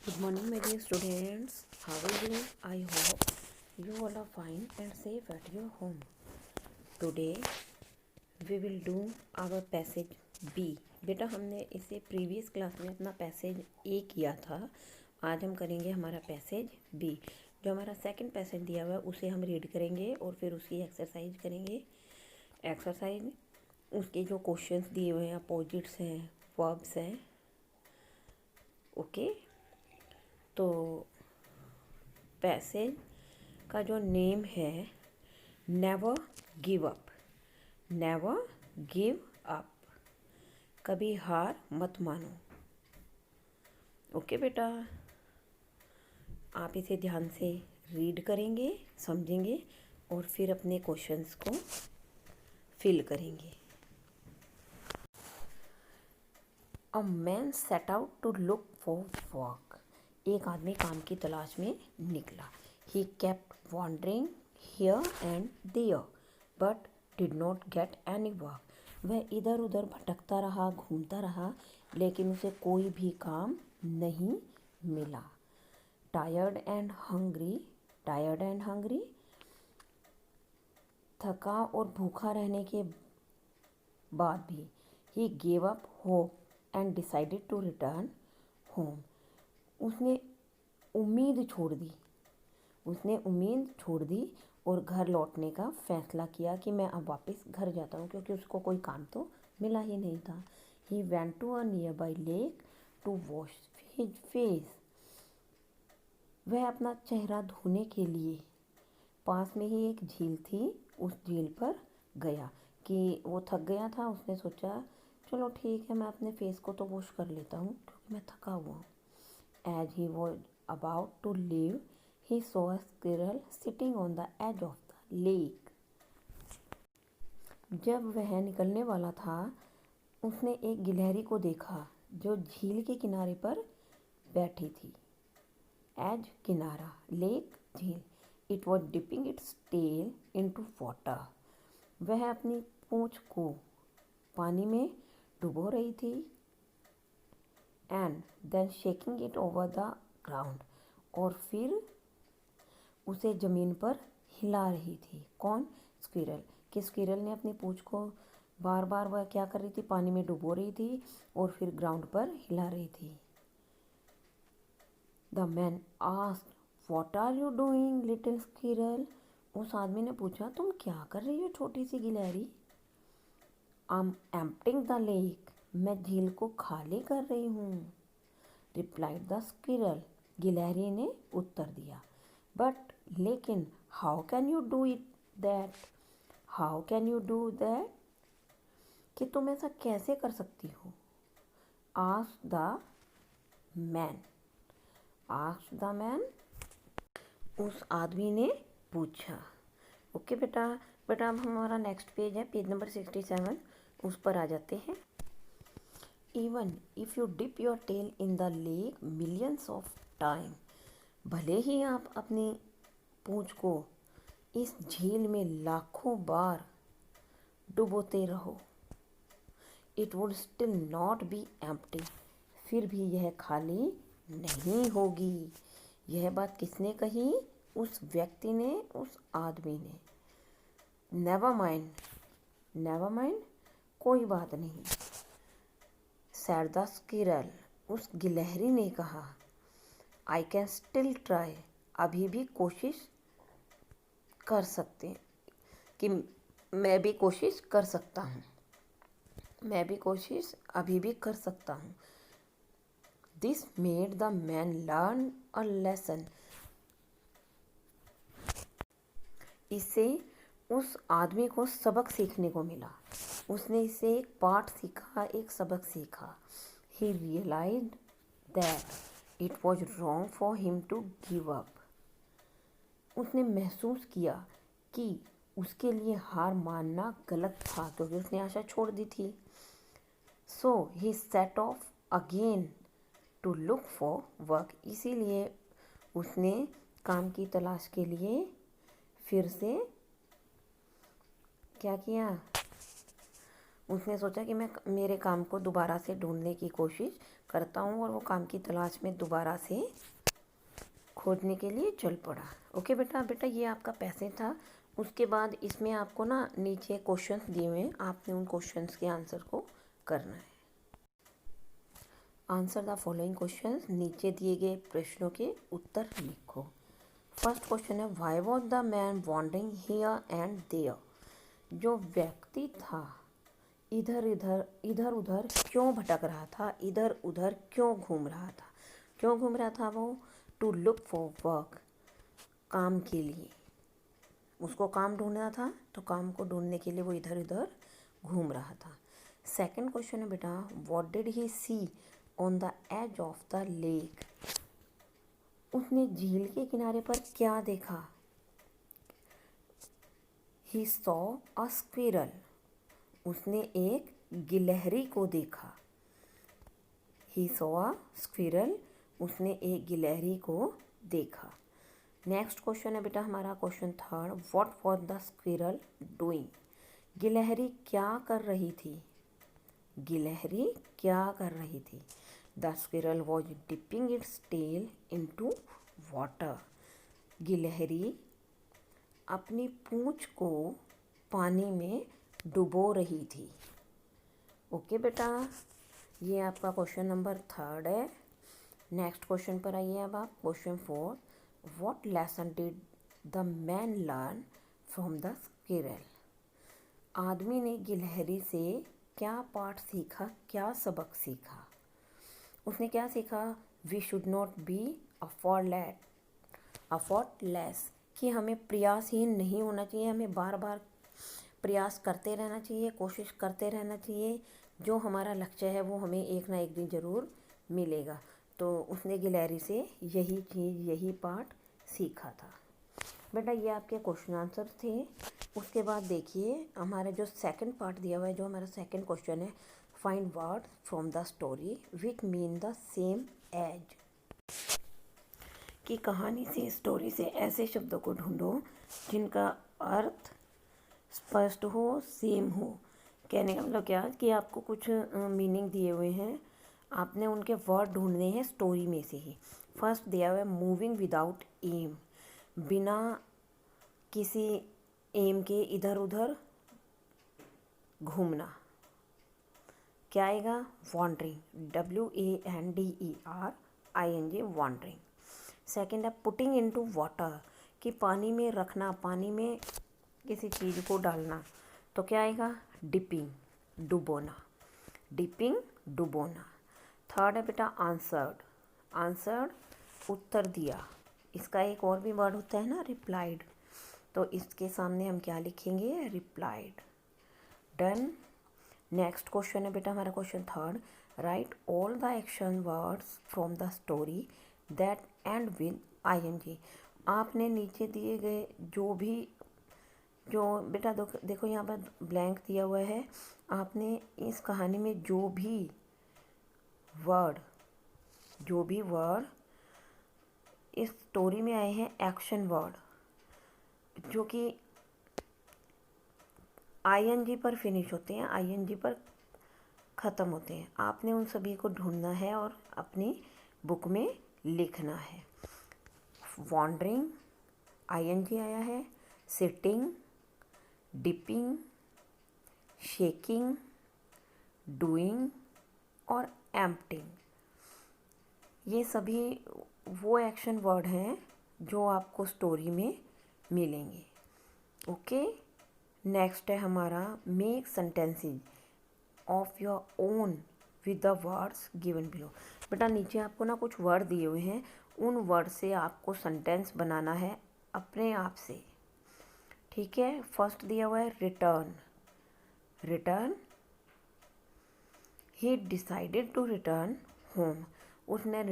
Good morning, my dear students. How are you? I hope you all are fine and safe at your home. Today we will do our passage B. बेटा हमने इसे previous class में अपना passage ए किया था. आज हम करेंगे हमारा पैसेज बी. जो हमारा सेकंड पैसेज दिया हुआ है उसे हम रीड करेंगे और फिर उसकी एक्सरसाइज करेंगे. एक्सरसाइज उसके जो क्वेश्चंस दिए हुए हैं, अपोजिट्स हैं, वर्ब्स हैं. ओके. तो पैसेज का जो नेम है never give up. Never give up, कभी हार मत मानो. ओके बेटा, आप इसे ध्यान से रीड करेंगे, समझेंगे और फिर अपने क्वेश्चंस को फिल करेंगे. A man set out to look for work. एक आदमी काम की तलाश में निकला. He kept wandering here and there but did not get any work. वह इधर उधर भटकता रहा, घूमता रहा, लेकिन उसे कोई भी काम नहीं मिला. Tired and hungry. Tired and hungry, थका और भूखा रहने के बाद भी. He gave up hope and decided to return home. उसने उम्मीद छोड़ दी. उसने उम्मीद छोड़ दी और घर लौटने का फैसला किया कि मैं अब वापस घर जाता हूँ, क्योंकि उसको कोई काम तो मिला ही नहीं था. He went to a nearby lake to wash his face. वह अपना चेहरा धोने के लिए पास में ही एक झील थी, उस झील पर गया. कि वो थक गया था. उसने सोचा चलो ठीक है, मैं अपने फेस को तो वॉश कर लेता हूँ क्योंकि मैं थका हुआ हूँ. As he was about to leave, he saw a squirrel sitting on the edge of the lake. जब वह निकलने वाला था, उसने एक गिलहरी को देखा जो झील के किनारे पर बैठी थी. एज किनारा, लेक झील. It was dipping its tail into water. वह अपनी पूंछ को पानी में डुबो रही थी. And then shaking it over the ground. और फिर उसे ज़मीन पर हिला रही थी. कौन? स्क्विरल. कि स्क्विरल ने अपनी पूंछ को बार बार वह क्या कर रही थी, पानी में डुबो रही थी और फिर ग्राउंड पर हिला रही थी. The man asked what are you doing little squirrel. उस आदमी ने पूछा तुम क्या कर रही हो छोटी सी गिलहरी. I am emptying the lake. मैं झील को खाली कर रही हूँ. Replied the squirrel. गिलहरी ने उत्तर दिया. बट लेकिन how can you do it that. How can you do that, कि तुम ऐसा कैसे कर सकती हो. Asked the man. Asked the man, उस आदमी ने पूछा. ओके बेटा. बेटा अब हमारा नेक्स्ट पेज है, पेज नंबर 67. उस पर आ जाते हैं. Even if you dip your tail in the lake millions of time. भले ही आप अपनी पूंछ को इस झील में लाखों बार डुबोते रहो. It would still not be empty. फिर भी यह खाली नहीं होगी. यह बात किसने कही? उस व्यक्ति ने, उस आदमी ने. Never mind. Never mind, कोई बात नहीं. said the squirrel. उस गिलहरी ने कहा. I can still try. अभी भी कोशिश कर सकते हैं, कि मैं भी कोशिश कर सकता हूँ. मैं भी कोशिश अभी भी कर सकता हूँ. This made the man learn a lesson. इससे उस आदमी को सबक सीखने को मिला. उसने इससे एक पाठ सीखा, एक सबक सीखा. He realized that it was wrong for him to give up. उसने महसूस किया कि उसके लिए हार मानना गलत था, क्योंकि उसने आशा छोड़ दी थी. So he set off again to look for work. इसीलिए उसने काम की तलाश के लिए फिर से क्या किया. उसने सोचा कि मैं मेरे काम को दोबारा से ढूंढने की कोशिश करता हूँ, और वो काम की तलाश में दोबारा से खोजने के लिए चल पड़ा। ओके बेटा, बेटा ये आपका पैसे था। उसके बाद इसमें आपको ना नीचे क्वेश्चंस दिए हुए हैं, आपने उन क्वेश्चंस के आंसर को करना है। आंसर द फॉलोइंग क्वेश्चंस, नीचे दिए गए प्रश्नों के उत्तर लिखो। फर्स्ट क्वेश्चन है, why was the man wandering here and there. जो व्यक्ति था इधर उधर क्यों भटक रहा था, इधर उधर क्यों घूम रहा था। क्यों घूम रहा था वो? टू लुक फॉर वर्क, काम के लिए। उसको काम ढूंढना था, तो काम को ढूंढने के लिए वो इधर उधर घूम रहा था। सेकंड क्वेश्चन है बेटा, what did he see on the edge of the lake. उसने झील के किनारे पर क्या देखा? ही सॉ अ स्क्विरल, उसने एक गिलहरी को देखा। ही सॉ अ स्क्विरल, उसने एक गिलहरी को देखा। नेक्स्ट क्वेश्चन है बेटा हमारा question third, what was the squirrel doing. गिलहरी क्या कर रही थी? गिलहरी क्या कर रही थी? The squirrel was dipping its tail into water. गिलहरी अपनी पूंछ को पानी में डुबो रही थी। ओके बेटा, ये आपका क्वेश्चन नंबर थर्ड है। नेक्स्ट क्वेश्चन पर आइए अब आप। Question four, what lesson did the man learn from the squirrel. आदमी ने गिलहरी से क्या पाठ सीखा, क्या सबक सीखा? उसने क्या सीखा? वी शुड नॉट बी अफॉर्टलेस, कि हमें प्रयासहीन नहीं होना चाहिए, हमें बार बार प्रयास करते रहना चाहिए, कोशिश करते रहना चाहिए। जो हमारा लक्ष्य है वो हमें एक ना एक दिन ज़रूर मिलेगा। तो उसने गिलहरी से यही चीज़, यही पाठ सीखा था। बेटा ये आपके क्वेश्चन आंसर थे। उसके बाद देखिए हमारा जो सेकंड पार्ट दिया हुआ है, जो हमारा सेकंड क्वेश्चन है, find word from the story which mean the same as. कि कहानी से, स्टोरी से ऐसे शब्दों को ढूंढो जिनका अर्थ स्पष्ट हो, सेम हो। कहने का मतलब क्या कि आपको कुछ मीनिंग दिए हुए हैं, आपने उनके वर्ड ढूंढने हैं स्टोरी में से ही। फर्स्ट दिया हुआ है मूविंग विदाउट एम, बिना किसी एम के इधर उधर घूमना। क्या आएगा? Wandering, WANDERING, wandering. सेकेंड है पुटिंग इनटू वाटर, कि पानी में रखना, पानी में किसी चीज़ को डालना। तो क्या आएगा? डिपिंग, डुबोना। डिपिंग, डुबोना। थर्ड है बेटा आंसर्ड, आंसर्ड उत्तर दिया। इसका एक और भी वर्ड होता है ना, रिप्लाइड। तो इसके सामने हम क्या लिखेंगे? रिप्लाइड। डन। नेक्स्ट क्वेश्चन है बेटा हमारा question third, right all the action words from the story that and with ING। आपने नीचे दिए गए जो बेटा देखो यहाँ पर ब्लैंक दिया हुआ है। आपने इस कहानी में जो भी वर्ड इस स्टोरी में आए हैं, एक्शन वर्ड, जो कि ING पर फिनिश होते हैं, ING पर ख़त्म होते हैं, आपने उन सभी को ढूंढना है और अपनी बुक में लिखना है। वॉन्डरिंग, ING आया है। सिटिंग, डिपिंग, शेकिंग, डूइंग और एम्प्टिंग, ये सभी वो एक्शन वर्ड हैं जो आपको स्टोरी में मिलेंगे। ओके। नेक्स्ट है हमारा make sentences of your own with the words given below. बेटा नीचे आपको ना कुछ वर्ड दिए हुए हैं, उन वर्ड से आपको सेंटेंस बनाना है अपने आप से। ठीक है। फर्स्ट दिया हुआ है रिटर्न, रिटर्न। ही डिसाइडेड टू रिटर्न होम, उसने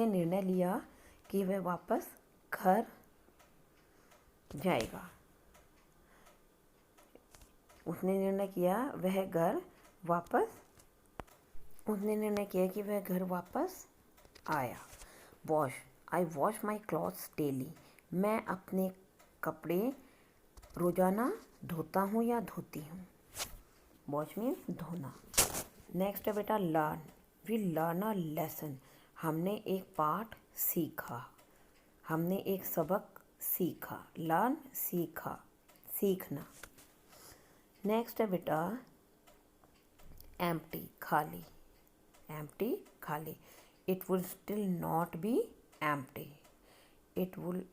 निर्णय लिया कि वह वापस घर जाएगा। उसने निर्णय किया कि वह घर वापस आया। आई वॉश माई क्लॉथ्स डेली, मैं अपने कपड़े रोज़ाना धोता हूँ या धोती हूँ। वॉश मीन्स धोना। नेक्स्ट है बेटा learn, we learn a lesson, हमने एक पाठ सीखा, हमने एक सबक सीखा। लर्न सीखा, सीखना। नेक्स्ट है बेटा एम्प्टी खाली, एम्प्टी खाली, it would still not be empty, it would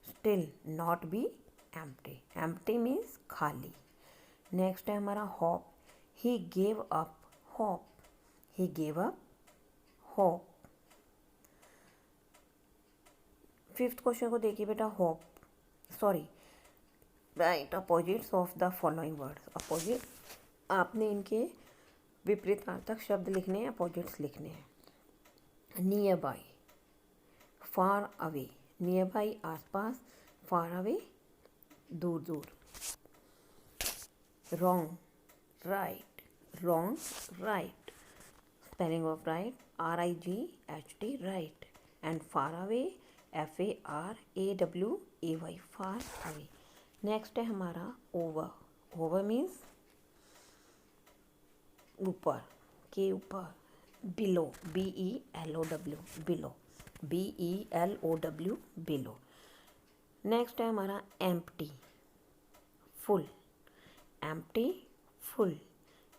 still not be empty, empty means खाली। नेक्स्ट है हमारा होप, ही गेव अप होप, ही gave up hope. Fifth question को देखिए बेटा, hope sorry right opposites of the following words, opposite आपने इनके विपरीतार्थक शब्द लिखने हैं, अपोजिट्स लिखने हैं। Near by far away, near by आसपास, फार अवे दूर दूर। Wrong right, wrong right, spelling of right RIGHT right, and far away FARAWAY far away. Next है हमारा ओवर, ओवर मीन्स ऊपर के ऊपर। Below BELOW below BELOW below. Next है हमारा empty full, empty full,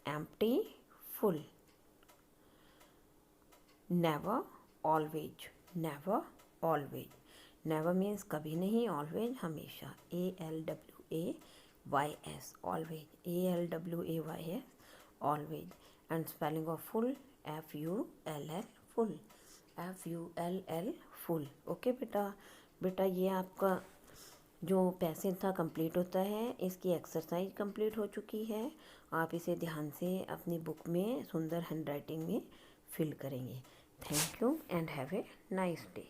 empty full. Never always, never always, never means कभी नहीं, always हमेशा ALWAYS always, ALWAYS always, and spelling of full FULL full, FULL full. Okay बेटा ये आपका जो passage था कंप्लीट होता है, इसकी एक्सरसाइज कंप्लीट हो चुकी है। आप इसे ध्यान से अपनी बुक में सुंदर हैंडराइटिंग में फिल करेंगे। Thank you and have a nice day.